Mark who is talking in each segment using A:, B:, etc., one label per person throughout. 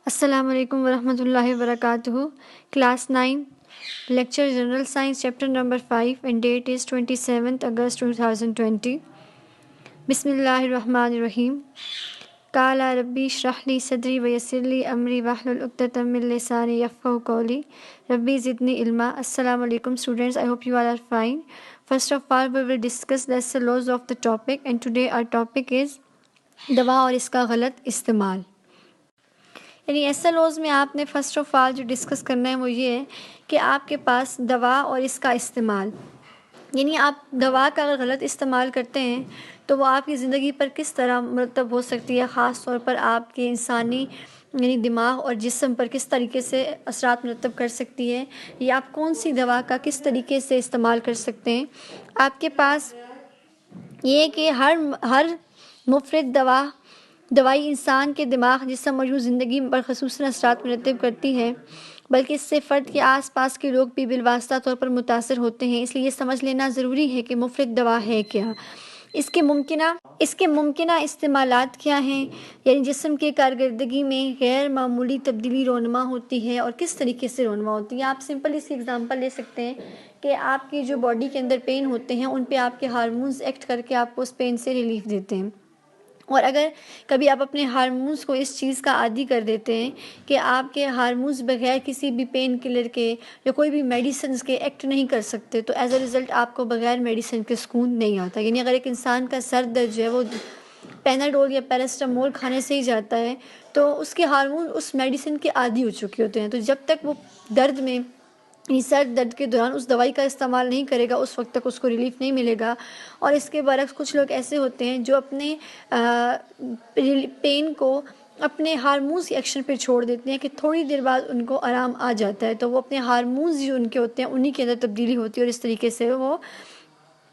A: السلام علیکم ورحمۃ اللہ وبرکاتہ. Class 9 Lecture General Science Chapter number 5 and date is 27th August 2020. بسم اللہ الرحمن الرحیم. قال ربی اشرح لی صدری ویسر لی امری واحلل عقدۃ من لسانی یفقہوا قولی ربی زدنی علما. السلام علیکم students, I hope you all are fine. First of all, we will discuss the essay laws of the topic, and today our topic is دوا اور اس کا غلط استعمال. یعنی ایسا لوز میں آپ نے فرسٹ آف آل جو ڈسکس کرنا ہے وہ یہ ہے کہ آپ کے پاس دوا اور اس کا استعمال، یعنی آپ دوا کا اگر غلط استعمال کرتے ہیں تو وہ آپ کی زندگی پر کس طرح مرتب ہو سکتی ہے، خاص طور پر آپ کے انسانی یعنی دماغ اور جسم پر کس طریقے سے اثرات مرتب کر سکتی ہے، یا آپ کون سی دوا کا کس طریقے سے استعمال کر سکتے ہیں. آپ کے پاس یہ کہ ہر مفرد دوائی انسان کے دماغ، جسم اور زندگی پر خصوصاً اثرات مرتب کرتی ہے، بلکہ اس سے فرد کے آس پاس کے لوگ بھی بالواسطہ طور پر متاثر ہوتے ہیں. اس لیے یہ سمجھ لینا ضروری ہے کہ مفرد دوا ہے کیا، اس کے ممکنہ استعمالات کیا ہیں، یعنی جسم کے کارکردگی میں غیر معمولی تبدیلی رونما ہوتی ہے اور کس طریقے سے رونما ہوتی ہے. آپ سمپل اس کی اگزامپل لے سکتے ہیں کہ آپ کی جو باڈی کے اندر پین ہوتے ہیں ان پہ آپ کے ہارمونز ایکٹ کر کے آپ کو اس پین سے ریلیف دیتے ہیں. اور اگر کبھی آپ اپنے ہارمونز کو اس چیز کا عادی کر دیتے ہیں کہ آپ کے ہارمونز بغیر کسی بھی پین کلر کے یا کوئی بھی میڈیسنز کے ایکٹ نہیں کر سکتے، تو ایز اے رزلٹ آپ کو بغیر میڈیسن کے سکون نہیں آتا. یعنی اگر ایک انسان کا سر درد جو ہے وہ پیناڈول یا پیراسٹامول کھانے سے ہی جاتا ہے تو اس کے ہارمون اس میڈیسن کے عادی ہو چکے ہوتے ہیں، تو جب تک وہ درد میں سر درد کے دوران اس دوائی کا استعمال نہیں کرے گا اس وقت تک اس کو ریلیف نہیں ملے گا. اور اس کے برعکس کچھ لوگ ایسے ہوتے ہیں جو اپنے پین کو اپنے ہارمونز کے ایکشن پہ چھوڑ دیتے ہیں کہ تھوڑی دیر بعد ان کو آرام آ جاتا ہے، تو وہ اپنے ہارمونز جو ان کے ہوتے ہیں انہی کے اندر تبدیلی ہوتی ہے اور اس طریقے سے وہ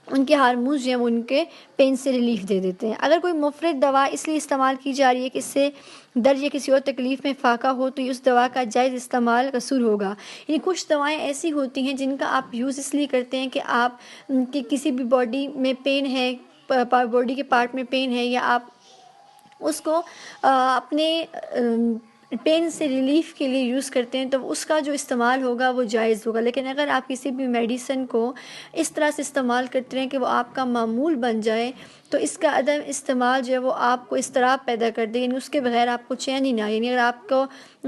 A: ان کے ہارمونز جو ہیں وہ ان کے پین سے ریلیف دے دیتے ہیں. اگر کوئی مفرد دوا اس لیے استعمال کی جا رہی ہے کہ اس سے درد یا کسی اور تکلیف میں فاقہ ہو تو اس دوا کا جائز استعمال قصور ہوگا. یعنی کچھ دوائیں ایسی ہوتی ہیں جن کا آپ یوز اس لیے کرتے ہیں کہ آپ کی کسی بھی باڈی میں پین ہے، باڈی کے پارٹ میں پین ہے، یا آپ اس کو اپنے پین سے ریلیف کے لیے یوز کرتے ہیں، تو اس کا جو استعمال ہوگا وہ جائز ہوگا. لیکن اگر آپ کسی بھی میڈیسن کو اس طرح سے استعمال کرتے ہیں کہ وہ آپ کا معمول بن جائے تو اس کا عدم استعمال جو ہے وہ آپ کو اضطراب پیدا کر دے، یعنی اس کے بغیر آپ کو چین ہی نہ. یعنی اگر آپ کو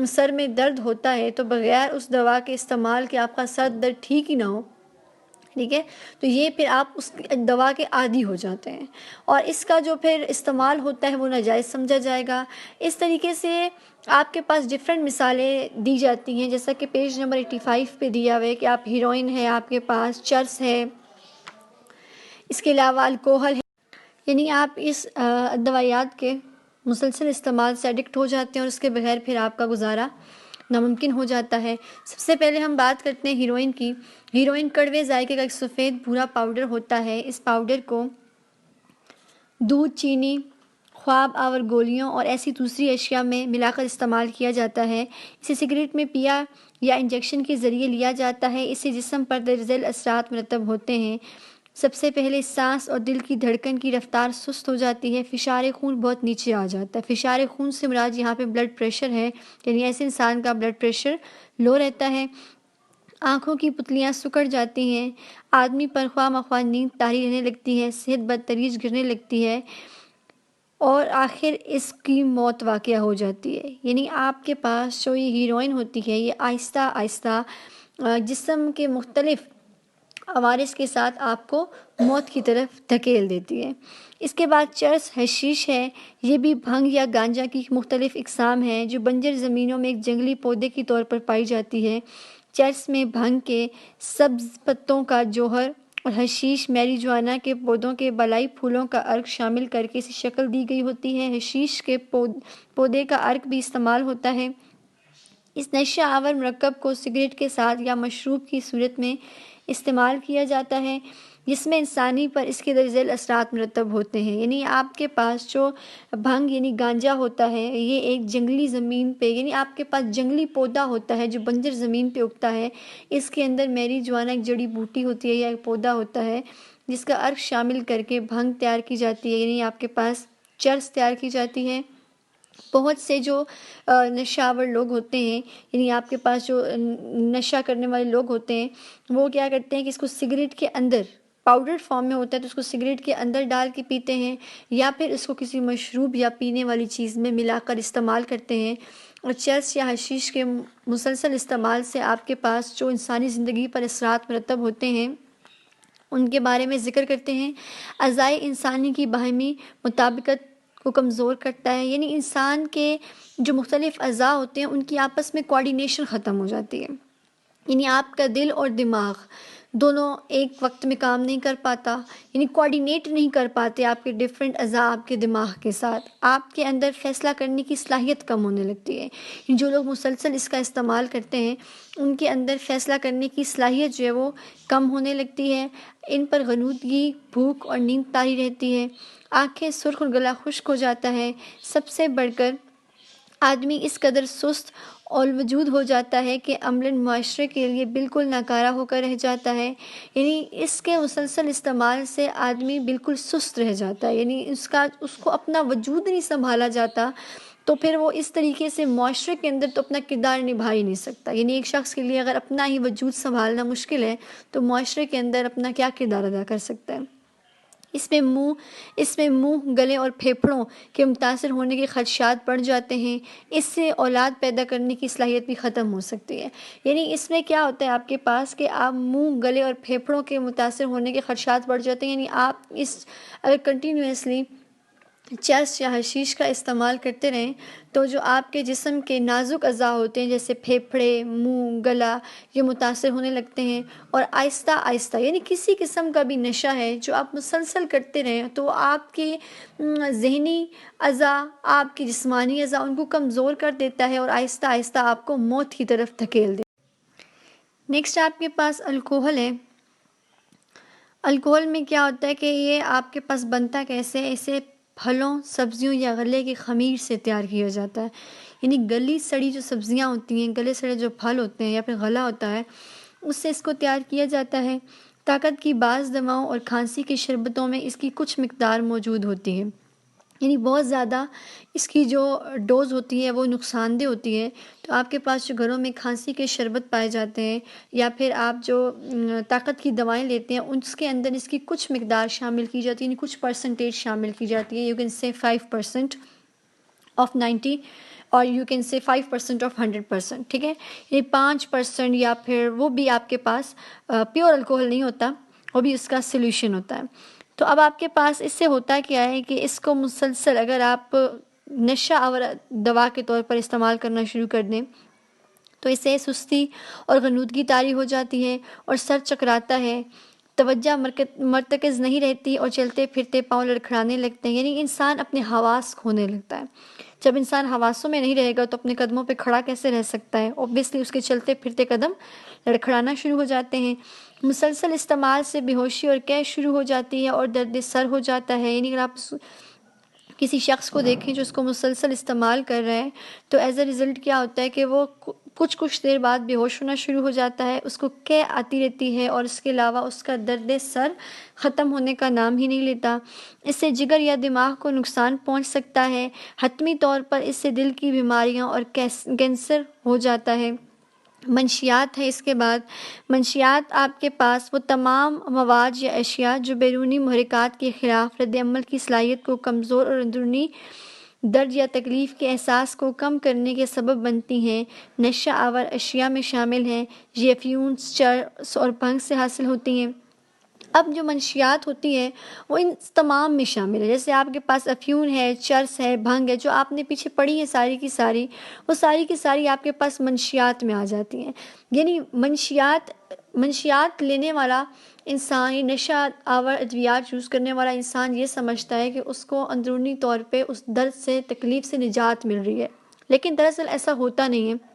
A: سر میں درد ہوتا ہے تو بغیر اس دوا کے استعمال کے آپ کا سر درد ٹھیک ہی نہ ہو، ٹھیک ہے، تو یہ پھر آپ اس دوا کے عادی ہو جاتے ہیں اور اس کا جو پھر استعمال ہوتا ہے وہ ناجائز سمجھا جائے گا. اس طریقے سے آپ کے پاس ڈفرینٹ مثالیں دی جاتی ہیں، جیسا کہ پیج نمبر 85 پہ دیا ہوا ہے کہ آپ ہیروئن ہے، آپ کے پاس چرس ہے، اس کے علاوہ الکوہل ہے. یعنی آپ اس دوائیات کے مسلسل استعمال سے ایڈکٹ ہو جاتے ہیں اور اس کے بغیر پھر آپ کا گزارا ناممکن ہو جاتا ہے. سب سے پہلے ہم بات کرتے ہیں ہیروئن کی. ہیروئن کڑوے ذائقے کا ایک سفید بھورا پاؤڈر ہوتا ہے. اس پاؤڈر کو دودھ، چینی، خواب آور گولیوں اور ایسی دوسری اشیاء میں ملا کر استعمال کیا جاتا ہے. اسے سگریٹ میں پیا یا انجیکشن کے ذریعے لیا جاتا ہے. اس سے جسم پر درج ذیل اثرات مرتب ہوتے ہیں. سب سے پہلے سانس اور دل کی دھڑکن کی رفتار سست ہو جاتی ہے. فشار خون بہت نیچے آ جاتا ہے. فشار خون سے مراد یہاں پہ بلڈ پریشر ہے، یعنی ایسے انسان کا بلڈ پریشر لو رہتا ہے. آنکھوں کی پتلیاں سکڑ جاتی ہیں. آدمی پر خواہ مخواہ نیند طاری رہنے لگتی ہے. صحت بتدریج گرنے لگتی ہے اور آخر اس کی موت واقع ہو جاتی ہے. یعنی آپ کے پاس جو یہ ہیروئن ہوتی ہے یہ آہستہ آہستہ جسم کے مختلف عوارض کے ساتھ آپ کو موت کی طرف دھکیل دیتی ہے. اس کے بعد چرس حشیش ہے. یہ بھی بھنگ یا گانجا کی مختلف اقسام ہیں جو بنجر زمینوں میں ایک جنگلی پودے کے طور پر پائی جاتی ہے. چرس میں بھنگ کے سبز پتوں کا جوہر اور حشیش میریجوانا کے پودوں کے بالائی پھولوں کا عرق شامل کر کے اسے شکل دی گئی ہوتی ہے. حشیش کے پودے کا عرق بھی استعمال ہوتا ہے. اس نشہ آور مرکب کو سگریٹ کے ساتھ یا مشروب کی صورت میں استعمال کیا جاتا ہے جس میں انسانی پر اس کے درج ذیل اثرات مرتب ہوتے ہیں. یعنی آپ کے پاس جو بھنگ یعنی گانجا ہوتا ہے یہ ایک جنگلی زمین پہ، یعنی آپ کے پاس جنگلی پودا ہوتا ہے جو بنجر زمین پہ اگتا ہے. اس کے اندر میری جوانا ایک جڑی بوٹی ہوتی ہے یا ایک پودا ہوتا ہے جس کا عرق شامل کر کے بھنگ تیار کی جاتی ہے، یعنی آپ کے پاس چرس تیار کی جاتی ہے. بہت سے جو نشہ آور لوگ ہوتے ہیں، یعنی آپ کے پاس جو نشہ کرنے والے لوگ ہوتے ہیں، وہ کیا کرتے ہیں کہ اس کو سگریٹ کے اندر پاؤڈر فارم میں ہوتا ہے تو اس کو سگریٹ کے اندر ڈال کے پیتے ہیں، یا پھر اس کو کسی مشروب یا پینے والی چیز میں ملا کر استعمال کرتے ہیں۔ اور چرس یا حشیش کے مسلسل استعمال سے آپ کے پاس جو انسانی زندگی پر اثرات مرتب ہوتے ہیں ان کے بارے میں ذکر کرتے ہیں۔ اعضائے انسانی کی باہمی مطابقت کو کمزور کرتا ہے، یعنی انسان کے جو مختلف اعضاء ہوتے ہیں ان کی آپس میں کوارڈینیشن ختم ہو جاتی ہے، یعنی آپ کا دل اور دماغ دونوں ایک وقت میں کام نہیں کر پاتا، یعنی کوارڈینیٹ نہیں کر پاتے آپ کے ڈفرینٹ اعضاء آپ کے دماغ کے ساتھ، آپ کے اندر فیصلہ کرنے کی صلاحیت کم ہونے لگتی ہے۔ جو لوگ مسلسل اس کا استعمال کرتے ہیں ان کے اندر فیصلہ کرنے کی صلاحیت جو ہے وہ کم ہونے لگتی ہے، ان پر غنودگی، بھوک اور نیند طاری رہتی ہے، آنکھیں سرخ اور گلا خشک ہو جاتا ہے۔ سب سے بڑھ کر آدمی اس قدر سست اور وجود ہو جاتا ہے کہ عملاً معاشرے کے لیے بالکل ناکارہ ہو کر رہ جاتا ہے، یعنی اس کے مسلسل استعمال سے آدمی بالکل سست رہ جاتا ہے، یعنی اس کو اپنا وجود نہیں سنبھالا جاتا، تو پھر وہ اس طریقے سے معاشرے کے اندر تو اپنا کردار نبھا ہی نہیں سکتا، یعنی ایک شخص کے لیے اگر اپنا ہی وجود سنبھالنا مشکل ہے تو معاشرے کے اندر اپنا کیا کردار ادا کر سکتا ہے۔ اس میں منہ، گلے اور پھیپھڑوں کے متاثر ہونے کے خدشات بڑھ جاتے ہیں، اس سے اولاد پیدا کرنے کی صلاحیت بھی ختم ہو سکتی ہے، یعنی اس میں کیا ہوتا ہے آپ کے پاس کہ آپ منہ، گلے اور پھیپھڑوں کے متاثر ہونے کے خدشات بڑھ جاتے ہیں، یعنی آپ اگر کنٹینیوسلی چرس یا حشیش کا استعمال کرتے رہیں تو جو آپ کے جسم کے نازک اعضاء ہوتے ہیں جیسے پھیپھڑے، منہ، گلا، یہ متاثر ہونے لگتے ہیں، اور آہستہ آہستہ یعنی کسی قسم کا بھی نشہ ہے جو آپ مسلسل کرتے رہیں تو آپ کے ذہنی اعضاء، آپ کی جسمانی اعضاء ان کو کمزور کر دیتا ہے اور آہستہ آہستہ آپ کو موت کی طرف دھکیل دیتا ہے۔ نیکسٹ آپ کے پاس الکوہل ہے۔ الکوہل میں کیا ہوتا ہے کہ یہ آپ کے پاس بنتا کیسے ہے، اسے پھلوں، سبزیوں یا غلے کی خمیر سے تیار کیا جاتا ہے، یعنی گلی سڑی جو سبزیاں ہوتی ہیں، گلے سڑے جو پھل ہوتے ہیں یا پھر غلہ ہوتا ہے اس سے اس کو تیار کیا جاتا ہے۔ طاقت کی بعض دواؤں اور کھانسی کی شربتوں میں اس کی کچھ مقدار موجود ہوتی ہے، یعنی بہت زیادہ اس کی جو ڈوز ہوتی ہے وہ نقصان دہ ہوتی ہے، تو آپ کے پاس جو گھروں میں کھانسی کے شربت پائے جاتے ہیں یا پھر آپ جو طاقت کی دوائیں لیتے ہیں اس کے اندر اس کی کچھ مقدار شامل کی جاتی ہے، یعنی کچھ پرسنٹیج شامل کی جاتی ہے، یو کین سے 5% آف 90 اور یو کین سے 5% آف 100%، ٹھیک ہے، یہ 5% یا پھر وہ بھی آپ کے پاس پیور الکوہل نہیں ہوتا، وہ بھی اس کا سلیوشن ہوتا ہے۔ تو اب آپ کے پاس اس سے ہوتا کیا ہے کہ اس کو مسلسل اگر آپ نشہ آور دوا کے طور پر استعمال کرنا شروع کر دیں تو اس سے سستی اور غنودگی طاری ہو جاتی ہے اور سر چکراتا ہے، توجہ مرتکز نہیں رہتی اور چلتے پھرتے پاؤں لڑکھڑانے لگتے ہیں، یعنی انسان اپنے حواس کھونے لگتا ہے۔ جب انسان حواسوں میں نہیں رہے گا تو اپنے قدموں پہ کھڑا کیسے رہ سکتا ہے؟ اوبویسلی اس کے چلتے پھرتے قدم لڑکھڑانا شروع ہو جاتے ہیں۔ مسلسل استعمال سے بے ہوشی اور قے شروع ہو جاتی ہے اور درد سر ہو جاتا ہے، یعنی اگر آپ کسی شخص کو دیکھیں جو اس کو مسلسل استعمال کر رہا ہے تو ایز اے ریزلٹ کیا ہوتا ہے کہ وہ کچھ دیر بعد بے ہوش ہونا شروع ہو جاتا ہے، اس کو قے آتی رہتی ہے اور اس کے علاوہ اس کا درد سر ختم ہونے کا نام ہی نہیں لیتا۔ اس سے جگر یا دماغ کو نقصان پہنچ سکتا ہے، حتمی طور پر اس سے دل کی بیماریاں اور کینسر ہو جاتا ہے۔ منشیات ہے، اس کے بعد منشیات آپ کے پاس وہ تمام مواد یا اشیاء جو بیرونی محرکات کے خلاف رد عمل کی صلاحیت کو کمزور اور اندرونی درد یا تکلیف کے احساس کو کم کرنے کے سبب بنتی ہیں، نشہ آور اشیاء میں شامل ہیں، یہ افیونز، چرس اور بھنگ سے حاصل ہوتی ہیں۔ اب جو منشیات ہوتی ہیں وہ ان تمام میں شامل ہے، جیسے آپ کے پاس افیون ہے، چرس ہے، بھنگ ہے، جو آپ نے پیچھے پڑھی ہے ساری کی ساری، وہ ساری کی ساری آپ کے پاس منشیات میں آ جاتی ہیں، یعنی منشیات لینے والا انسان، یہ نشہ آور ادویات یوز کرنے والا انسان یہ سمجھتا ہے کہ اس کو اندرونی طور پہ اس درد سے، تکلیف سے نجات مل رہی ہے، لیکن دراصل ایسا ہوتا نہیں ہے۔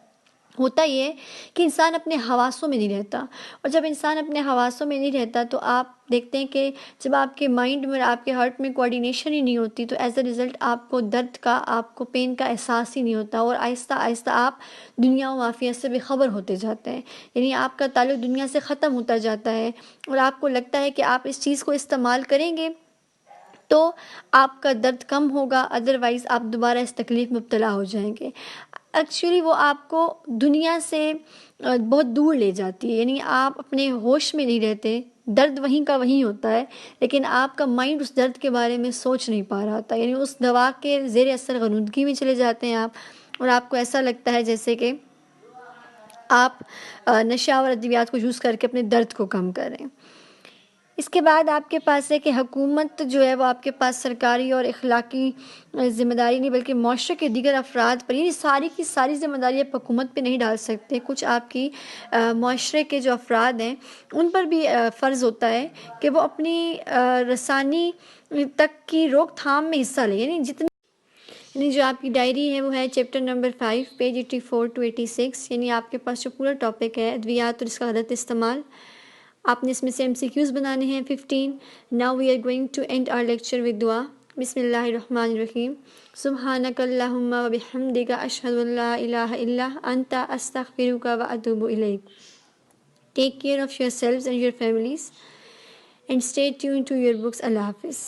A: ہوتا یہ ہے کہ انسان اپنے حواسوں میں نہیں رہتا، اور جب انسان اپنے حواسوں میں نہیں رہتا تو آپ دیکھتے ہیں کہ جب آپ کے مائنڈ میں، آپ کے ہارٹ میں کوارڈینیشن ہی نہیں ہوتی تو ایز اے ریزلٹ آپ کو درد کا، آپ کو پین کا احساس ہی نہیں ہوتا، اور آہستہ آہستہ آپ دنیا و مافیہ سے بے خبر ہوتے جاتے ہیں، یعنی آپ کا تعلق دنیا سے ختم ہوتا جاتا ہے، اور آپ کو لگتا ہے کہ آپ اس چیز کو استعمال کریں گے تو آپ کا درد کم ہوگا، ادروائز آپ دوبارہ اس تکلیف میں مبتلا ہو جائیں گے۔ ایکچولی وہ آپ کو دنیا سے بہت دور لے جاتی ہے، یعنی آپ اپنے ہوش میں نہیں رہتے، درد وہیں کا وہیں ہوتا ہے، لیکن آپ کا مائنڈ اس درد کے بارے میں سوچ نہیں پا رہا ہوتا، یعنی اس دوا کے زیر اثر غنودگی میں چلے جاتے ہیں آپ، اور آپ کو ایسا لگتا ہے جیسے کہ آپ نشہ اور ادویات کو یوز کر کے اپنے درد کو کم کریں۔ اس کے بعد آپ کے پاس ہے کہ حکومت جو ہے وہ آپ کے پاس سرکاری اور اخلاقی ذمہ داری نہیں بلکہ معاشرے کے دیگر افراد پر، یعنی ساری کی ساری ذمہ داری آپ حکومت پہ نہیں ڈال سکتے، کچھ آپ کی معاشرے کے جو افراد ہیں ان پر بھی فرض ہوتا ہے کہ وہ اپنی رسانی تک کی روک تھام میں حصہ لیں، یعنی جو آپ کی ڈائری ہے وہ ہے چیپٹر نمبر 5 پیج 84 to 86، یعنی آپ کے پاس جو پورا ٹاپک ہے ادویات اور اس کا غلط استعمال، آپ نے اس میں سے MCQs بنانے ہیں 15۔ Now we are going to end our lecture with dua۔ بسم اللہ الرحمن الرحیم، سبحانک اللہم و بحمدک، اشہد ان لا الہ الا انت، استغفرک و اتوب الیک۔ Take care of yourselves and your families and stay tuned to your books۔ اللہ حافظ۔